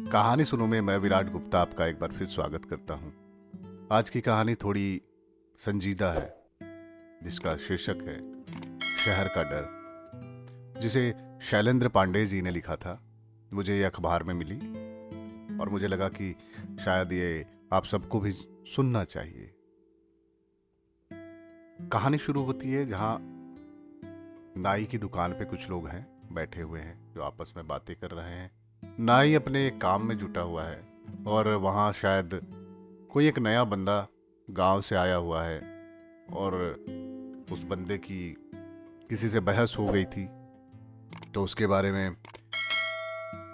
कहानी सुनो में मैं विराट गुप्ता आपका एक बार फिर स्वागत करता हूं। आज की कहानी थोड़ी संजीदा है, जिसका शीर्षक है शहर का डर, जिसे शैलेंद्र पांडे जी ने लिखा था। मुझे ये अखबार में मिली और मुझे लगा कि शायद ये आप सबको भी सुनना चाहिए। कहानी शुरू होती है जहां नाई की दुकान पे कुछ लोग हैं, बैठे हुए हैं जो आपस में बातें कर रहे हैं। नाई अपने काम में जुटा हुआ है और वहाँ शायद कोई एक नया बंदा गांव से आया हुआ है और उस बंदे की किसी से बहस हो गई थी, तो उसके बारे में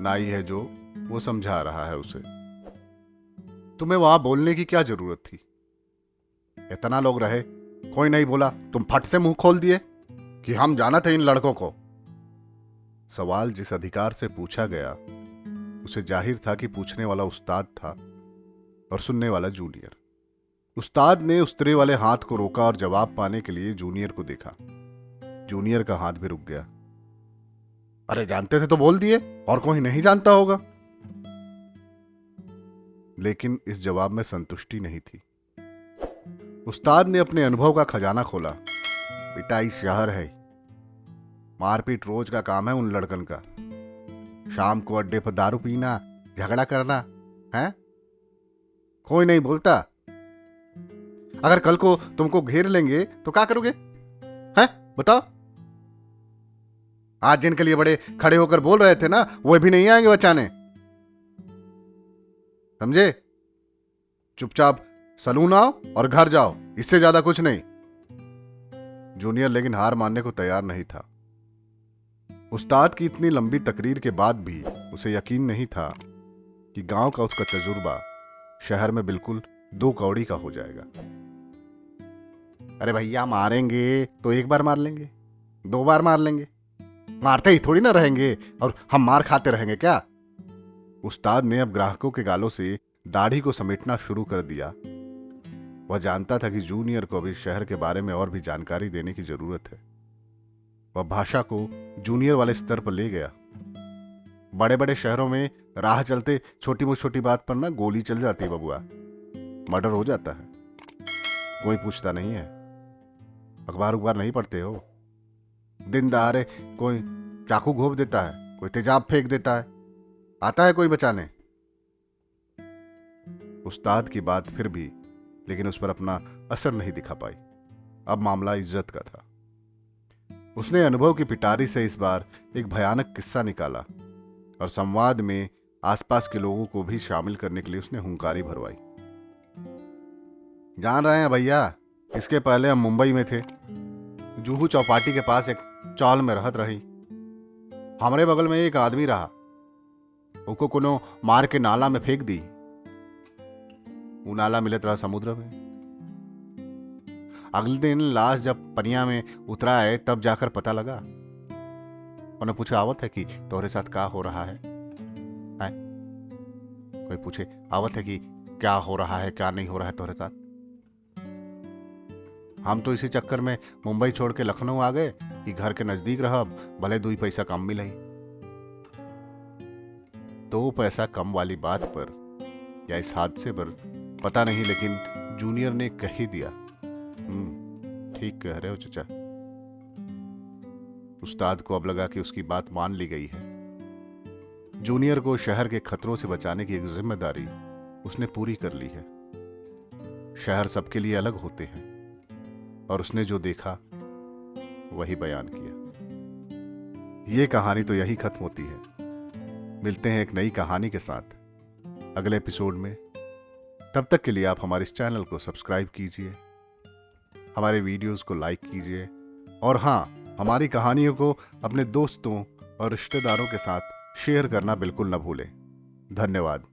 नाई है जो वो समझा रहा है उसे। तुम्हें वहां बोलने की क्या जरूरत थी? इतना लोग रहे, कोई नहीं बोला, तुम फट से मुंह खोल दिए कि हम जाना थे इन लड़कों को। सवाल जिस अधिकार से पूछा गया उसे जाहिर था कि पूछने वाला उस्ताद था और सुनने वाला जूनियर। उस्ताद ने उस्तरे वाले हाथ को रोका और जवाब पाने के लिए जूनियर को देखा। जूनियर का हाथ भी रुक गया। अरे जानते थे तो बोल दिए, और कोई नहीं जानता होगा। लेकिन इस जवाब में संतुष्टि नहीं थी। उस्ताद ने अपने अनुभव का खजाना खोला। बेटा, इस शहर है, मारपीट रोज का काम है उन लड़कन का। शाम को अड्डे पर दारू पीना, झगड़ा करना है, कोई नहीं बोलता। अगर कल को तुमको घेर लेंगे तो क्या करोगे? हैं बताओ। आज जिनके लिए बड़े खड़े होकर बोल रहे थे ना, वो भी नहीं आएंगे बचाने, समझे? चुपचाप सलून आओ और घर जाओ, इससे ज्यादा कुछ नहीं। जूनियर लेकिन हार मानने को तैयार नहीं था। उस्ताद की इतनी लंबी तकरीर के बाद भी उसे यकीन नहीं था कि गांव का उसका तजुर्बा शहर में बिल्कुल 2 कौड़ी का हो जाएगा। अरे भैया, मारेंगे तो एक बार मार लेंगे, 2 बार मार लेंगे, मारते ही थोड़ी ना रहेंगे और हम मार खाते रहेंगे क्या? उस्ताद ने अब ग्राहकों के गालों से दाढ़ी को समेटना शुरू कर दिया। वह जानता था कि जूनियर को अभी शहर के बारे में और भी जानकारी देने की जरूरत है। वह भाषा को जूनियर वाले स्तर पर ले गया। बड़े बड़े शहरों में राह चलते छोटी बात पर ना गोली चल जाती है बबुआ, मर्डर हो जाता है, कोई पूछता नहीं है। अखबार नहीं पढ़ते हो? दिन दहाड़े कोई चाकू घोंप देता है, कोई तेजाब फेंक देता है, आता है कोई बचाने? उस्ताद की बात फिर भी लेकिन उस पर अपना असर नहीं दिखा पाई। अब मामला इज्जत का था। उसने अनुभव की पिटारी से इस बार एक भयानक किस्सा निकाला और संवाद में आसपास के लोगों को भी शामिल करने के लिए उसने हुंकारी भरवाई। जान रहे हैं भैया, इसके पहले हम मुंबई में थे। जूहू चौपाटी के पास एक चौल में रहत रही। हमारे बगल में एक आदमी रहा, उसको कोनो मार के नाला में फेंक दी। वो नाला मिलत रहा समुद्र में। अगले दिन लाश जब पनिया में उतरा है तब जाकर पता लगा। उन्हें पूछा, आवत है कि तोहरे साथ क्या हो रहा है? कोई पूछे, आवत है कि क्या हो रहा है, क्या नहीं हो रहा है तोहरे साथ? हम तो इसी चक्कर में मुंबई छोड़ के लखनऊ आ गए कि घर के नजदीक रह, भले 2 पैसा कम मिले। 2 पैसा कम वाली बात पर या इस हादसे पर पता नहीं, लेकिन जूनियर ने कह ही दिया, ठीक कह रहे हो चचा। उस्ताद को अब लगा कि उसकी बात मान ली गई है। जूनियर को शहर के खतरों से बचाने की एक जिम्मेदारी उसने पूरी कर ली है। शहर सबके लिए अलग होते हैं और उसने जो देखा वही बयान किया। ये कहानी तो यही खत्म होती है। मिलते हैं एक नई कहानी के साथ अगले एपिसोड में। तब तक के लिए आप हमारे इस चैनल को सब्सक्राइब कीजिए, हमारे वीडियोस को लाइक कीजिए और हाँ, हमारी कहानियों को अपने दोस्तों और रिश्तेदारों के साथ शेयर करना बिल्कुल न भूलें। धन्यवाद।